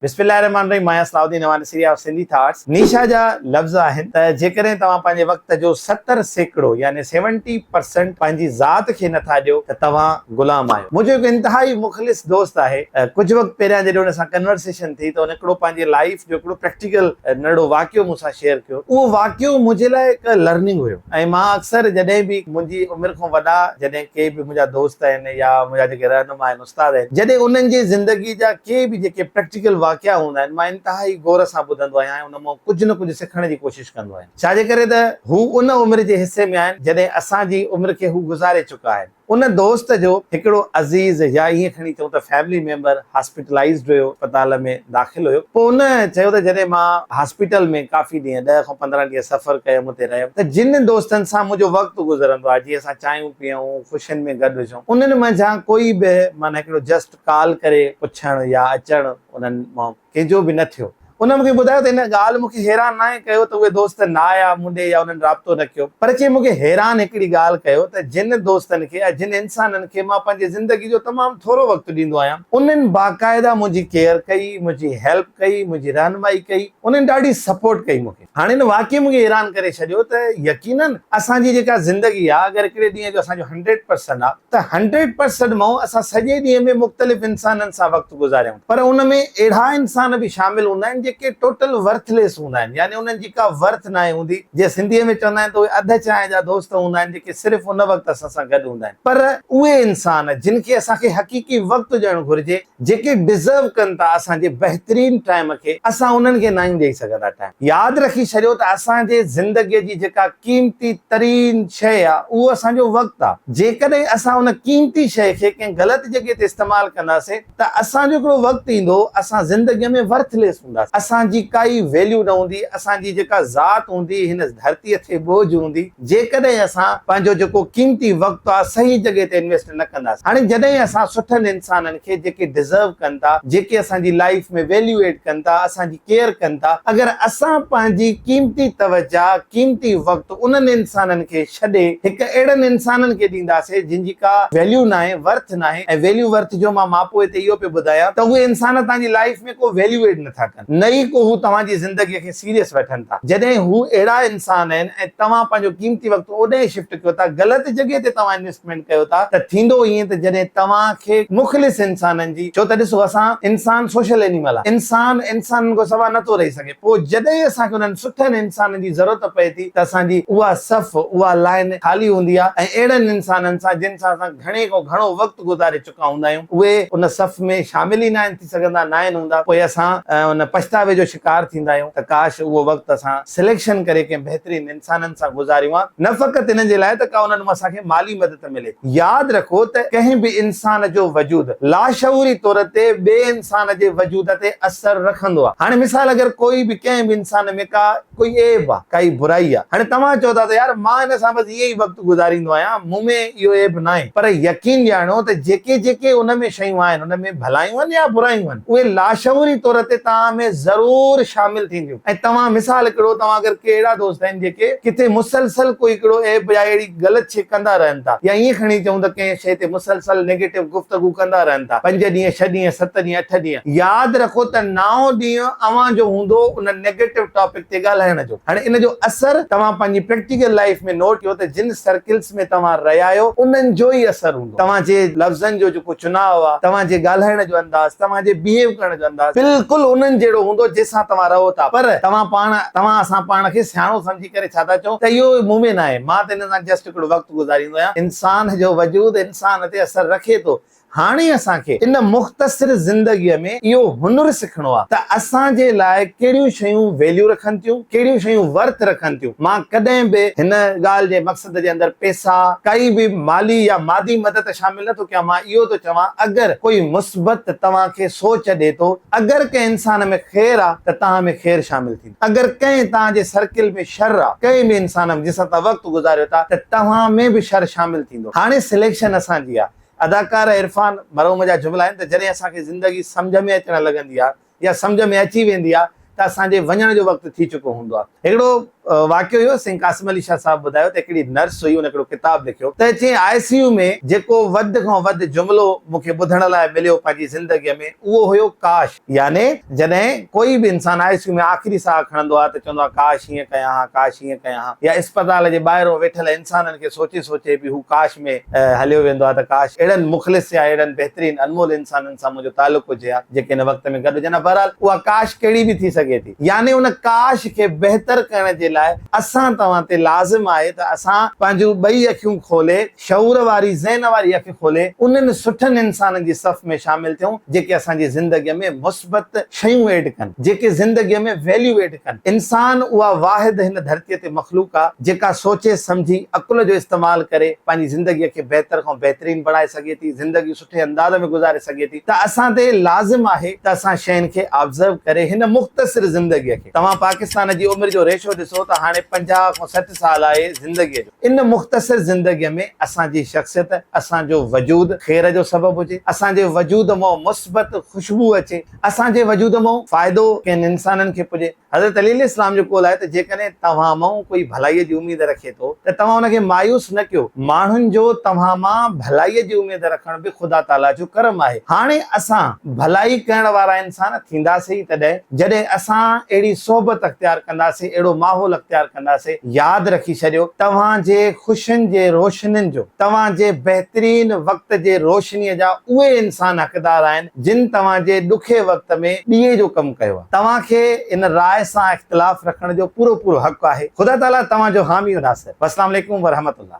बिस्मिल्लाहिर्रहमानिर्रहीम। मां Salauddin नवानसीरी of Sindhi thoughts. Nisha जा लफ़्ज़ आहिनि त जेकॾहिं तव्हां पंहिंजे वक़्त जो 70% यानी 70% पंहिंजी ज़ात खे नथा ॾियो त तव्हां गुलाम आहियो। मुंहिंजो हिकु इंतिहाई मुख़लिस दोस्त आहे। कुझु वक़्तु पहिरियां जॾहिं हुन सां कन्वर्सेशन थी त हुन हिकिड़ो पंहिंजे लाइफ जो हिकिड़ो प्रैक्टिकल नंढो वाक़ियो मूंसां शेयर कयो। उहो वाक़ियो मुंहिंजे लाइ हिकु लर्निंग हुयो ऐं मां अक्सर जॾहिं बि मुंहिंजी उमिरि खां वॾा जॾहिं के बि मुंहिंजा दोस्त आहिनि या मुंहिंजा जेके रहनुमा आहिनि, उस्ताद आहिनि, जॾहिं उन्हनि जी ज़िंदगी जा के बि जेके प्रैक्टिकल वाक़िया हूंदा आहिनि, मां इंतिहाई गौर सां ॿुधंदो आहियां ऐं उन मां कुझु न कुझु सिखण जी कोशिशि कंदो आहियां। छाजे करे त हू उन उमिरि जे हिसे में आहिनि जॾहिं असांजी उमिरि खे हू गुज़ारे चुका आहिनि। उन दोस्त जो हिकिड़ो अज़ीज़ या ईअं खणी चऊं त फैमिली मेंबर हॉस्पिटलाइज़्ड हुयो, अस्पताल में दाख़िल हुयो। पोइ उन चयो त जॾहिं मां हॉस्पिटल में काफ़ी ॾींहं 10 खां 15 ॾींहं सफ़र कयुमि, हुते रहियुमि, त जिन दोस्तनि सां मुंहिंजो वक़्तु गुज़रंदो आहे, जीअं असां चांहियूं पीऊं, ख़ुशियुनि में गॾु हुजूं, उन्हनि मंझां कोई बि माना हिकिड़ो जस्ट कॉल करे पुछणु या अचणु उन्हनि मां कंहिंजो बि न थियो। उन मूंखे ॿुधायो त हिन ॻाल्हि मूंखे हैरान न आहे कयो त उहे दोस्त न आया मूंॾे या उन्हनि राब्तो न कयो, पर चई मूंखे हैरान हिकिड़ी ॻाल्हि कयो त जिन दोस्तनि खे या जिन इंसाननि खे मां पंहिंजी ज़िंदगी जो तमामु थोरो वक़्तु ॾींदो आहियां, उन्हनि बाक़ाइदा मुंहिंजी केयर कई, मुंहिंजी हेल्प कई, मुंहिंजी रहनुमाई कई, उन्हनि ॾाढी सपोर्ट कई मूंखे। हाणे हिन वाक़िए मूंखे हैरान करे छॾियो त यकीनन असांजी जेका ज़िंदगी आहे, अगरि हिकिड़े ॾींहं जो असांजो 100% आहे त 100% मां असां सॼे ॾींहं में मुख़्तलिफ़ इंसाननि सां वक़्तु गुज़ारियूं, पर उन में अहिड़ा इंसान बि शामिल हूंदा आहिनि जेके टोटल वर्थलेस हूंदा आहिनि, यानी उन्हनि जी का वर्थ न आहे हूंदी। जीअं सिंधीअ में चवंदा आहिनि त उहे अध चांहि जा दोस्त हूंदा आहिनि जेके सिर्फ़ु उन वक़्तु असां सां गॾु हूंदा आहिनि। पर उहे इंसान जिन खे असांखे हक़ीक़ी वक़्तु ॾियणु घुरिजे, जेके डिज़र्व कनि था असांजे बहितरीन टाइम खे, असां उन्हनि खे न आहियूं ॾेई सघंदा टाइम। यादि रखी छॾियो त असांजे ज़िंदगीअ जी जेका क़ीमती तरीन शइ आहे उहो असांजो वक़्तु आहे। जेकॾहिं असां उन क़ीमती शइ खे कंहिं ग़लति जॻह ते इस्तेमालु कंदासीं त असांजो हिकिड़ो वक़्तु ईंदो, असां ज़िंदगीअ में वर्थलेस हूंदासीं, असांजी काई वैल्यू न हूंदी, असांजी जेका ज़ात हूंदी हिन धरतीअ ते बोझ हूंदी, जेकॾहिं असां पंहिंजो जेको क़ीमती वक़्तु आहे सही जॻह ते इन्वेस्ट न कंदासीं। हाणे जॾहिं असां सुठनि इंसाननि खे जेके डिज़र्व कनि था, जेके असांजी लाइफ में वैल्यू एड कनि था, असांजी केयर कनि था, अगरि असां पंहिंजी क़ीमती तवज्जा, क़ीमती वक़्तु उन्हनि इंसाननि खे छॾे हिकु अहिड़नि इंसाननि खे ॾींदासीं जिन जी का वैल्यू न आहे, वर्थ न आहे, ऐं वैल्यू वर्थ जो मां मापो हिते इहो पियो ॿुधायां त उहे इंसान तव्हांजी लाइफ में को वैल्यू एड नथा कनि, न ई को हू तव्हांजी ज़िंदगीअ खे सीरियस वठनि था। जॾहिं हू अहिड़ा इंसान आहिनि ऐं तव्हां पंहिंजो क़ीमती वक़्तु ओॾे शिफ्ट कयो था, ग़लति जॻह ते तव्हां इन्वेस्टमेंट कयो था, त थींदो ईअं त जॾहिं तव्हांखे मुख़लिस इंसाननि जी, छो त ॾिसो असां इंसान सोशल एनिमल आहे, इंसान इंसाननि खां सवाइ नथो रही सघे। पोइ जॾहिं असांखे उन्हनि सुठनि इंसाननि जी ज़रूरत पए थी त असांजी उहा सफ़, उहा लाइन ख़ाली हूंदी आहे, ऐं अहिड़नि इंसाननि सां जिन सां असां घणे खां घणो वक़्तु गुज़ारे चुका हूंदा आहियूं, उहे उन सफ़ में शामिल ई न आहिनि, थी सघंदा न आहिनि हूंदा। पोइ असां उन पछतावे जो शिकार थींदा आहियूं त काश उहो वक़्तु असां सिलेक्शन करे कंहिं बहितरीन इंसाननि सां गुज़ारियूं आहे, न फ़क़ति हिन जे लाइ त का उन्हनि मां असांखे माली मदद मिले। यादि रखो त कंहिं बि इंसान जो वजूद लाशऊरी तौर ते ॿिए इंसान जे वजूद ते असरु रखंदो आहे। हाणे मिसाल, अगरि कोई बि कंहिं बि इंसान में का कोई ऐब आहे, काई बुराई आहे, हाणे तव्हां चओ था त यार मां हिन सां बसि ईअं ई वक़्तु गुज़ारींदो आहियां, मूं में इहो ऐब न आहे, पर यकीन ॼाणो त जेके जेके उन में शयूं आहिनि, उन में भलायूं आहिनि या बुरायूं आहिनि, उहे लाशऊरी तौर ते तव्हां में ज़रूर शामिल थींदियूं। ऐं तव्हां मिसाल हिकिड़ो, तव्हां अगरि के अहिड़ा दोस्त आहिनि जेके किथे मुसलसल कोई हिकिड़ो ऐब या अहिड़ी ग़लति शइ कंदा रहनि था, या ईअं खणी चऊं त कंहिं शइ ते मुसलसल नेगेटिव गुफ़्तगू कंदा रहनि था, 5 ॾींहं 6 ॾींहं 7 ॾींहं 8 ॾींहं, यादि रखो त 9 ॾींहं अव्हां जो हूंदो उन नेगेटिव टॉपिक ते ॻाल्हाइण जो। हाणे इन जो असर तव्हां पंहिंजी प्रैक्टिकल लाइफ में नोट कयो त जिन सर्किल्स में तव्हां रहिया आहियो उन्हनि जो ई असर हूंदो। तव्हांजे लफ़्ज़नि जो जेको चुनाव आहे, तव्हांजे ॻाल्हाइण जो अंदाज़, तव्हांजे बिहेव करण जो अंदाज़ बिल्कुलु उन्हनि जहिड़ो हूंदो जंहिंसां तव्हां रहो था। पर तव्हां असां पाण खे सियाणो सम्झी करे छा था चऊं त इहो मूं में न आहे, मां त हिन सां जस्ट हिकिड़ो वक़्तु गुज़ारींदो आहियां। इंसान जो वजूद इंसान ते असरु रखे थो। हाणे असांखे इन मुख़्तसिर ज़िंदगीअ में इहो हुनुर सिखणो आहे त असांजे लाइ कहिड़ियूं शयूं वैल्यू रखनि थियूं, कहिड़ियूं शयूं वर्थ रखनि थियूं। मां कॾहिं बि हिन ॻाल्हि जे मक़सद जे अंदरि पैसा, काई बि माली या मादी मदद शामिल नथो कयां। मां इहो थो चवां, अगरि कोई मुस्बत तव्हांखे सोच ॾिए थो, अगरि कंहिं इंसान में ख़ैर आहे त तव्हां में ख़ैर शामिल थींदो। अगरि कंहिं तव्हांजे सर्किल में शर आहे, कंहिं बि इंसान में जंहिंसां तव्हां वक़्तु गुज़ारियो था, त तव्हां में बि शर शामिल थींदो। हाणे सिलेक्शन असांजी आहे। अदाकार इरफान मरहूम जा जुमिला आहिनि त जॾहिं असांखे ज़िंदगी सम्झ में अचणु लॻंदी आहे या सम्झ में अची वेंदी आहे त असांजे वञण जो वक़्तु थी चुको हूंदो आहे। हिकिड़ो वाक़ियो हुयो सिंह कासिम अली शाह साहिबु ॿुधायो त हिकिड़ी नर्स हुई, हुन हिकिड़ो किताबु लिखियो त चई ICU में जेको वधि खां वधि जुमिलो मूंखे ॿुधण लाइ मिलियो पंहिंजी ज़िंदगीअ में उहो हुयो काश। याने जॾहिं कोई बि इंसानु ICU में आख़िरी साह खणंदो आहे त चवंदो आहे काश हीअं कयां हा, काश हीअं कयां हा। या अस्पताल जे ॿाहिरों वेठल इंसाननि खे सोचे सोचे बि हू काश में हलियो वेंदो आहे त काश अहिड़नि मुख़लिस या अहिड़नि बहितरीन अनमोल इंसाननि सां मुंहिंजो तालुक हुजे हा जेके हिन वक़्त में गॾु हुजनि। बहरहाल उहा काश कहिड़ी बि थी सघे थी। याने उन काश खे बहितर करण जे लाइ असां तव्हां ते लाज़िम आहे त असां पंहिंजूं ॿई अखियूं खोले, शऊर वारी ज़हन वारी अखि खोले उन्हनि सुठनि इंसाननि जी सफ़ में शामिल थियूं जेके असांजी ज़िंदगीअ में मुस्बत शयूं एड कनि, जेके ज़िंदगीअ में वैल्यू एड कनि। इंसान उहा वाहिद हिन धरतीअ ते मख़लूक आहे जेका सोचे सम्झी अकुल जो इस्तेमालु करे पंहिंजी ज़िंदगीअ खे बहितर खां बहितरीन बणाए सघे थी, ज़िंदगी सुठे अंदाज़ में गुज़ारे सघे थी। त असां ते लाज़िम आहे त असां शयुनि खे ऑब्ज़र्व करे हिन मुख़्तसिर ज़िंदगीअ खे, तव्हां पाकिस्तान जी उमिरि जो रेशो ॾिसो त हाणे 50 खां 60 साल आहे ज़िंदगीअ जो। इन मुख़्तसिर ज़िंदगीअ में असांजी शख़्सियत, असांजो वजूद ख़ैर जो सबबु हुजे, असांजे वजूद मां मुस्बत ख़ुशबू अचे, असांजे वजूद मां फ़ाइदो कंहिं इंसाननि खे पुॼे। हज़रत अली इस्लाम जो क़ौल आहे त जेकॾहिं तव्हां मां कोई भलाईअ जी उमेद रखे थो त तव्हां हुनखे मायूस न कयो। माण्हुनि जो तव्हां मां भलाईअ जी उमेद रखण बि ख़ुदा ताला जो करम आहे। हाणे असां भलाई करण वारा इंसान थींदासीं तॾहिं जॾहिं असां अहिड़ी सोबत अख़्तियार कंदासीं, अहिड़ो माहौल अख़्तियार कंदासीं। यादि रखी छॾियो, तव्हांजे ख़ुशियुनि जे रोशनियुनि जो, तव्हांजे बहितरीन वक़्त जे रोशनीअ जा उहे इंसान हक़दार आहिनि जिन तव्हांजे ॾुखे वक़्त में ॾीए जो कमु कयो आहे। तव्हांखे इन राय सां इख़्तिलाफ़ रखण जो पूरो पूरो हक़ आहे। ख़ुदा ताला तव्हांजो हामी नासिर। अस्सलाम वालेकुम व रहमतुल्लाह।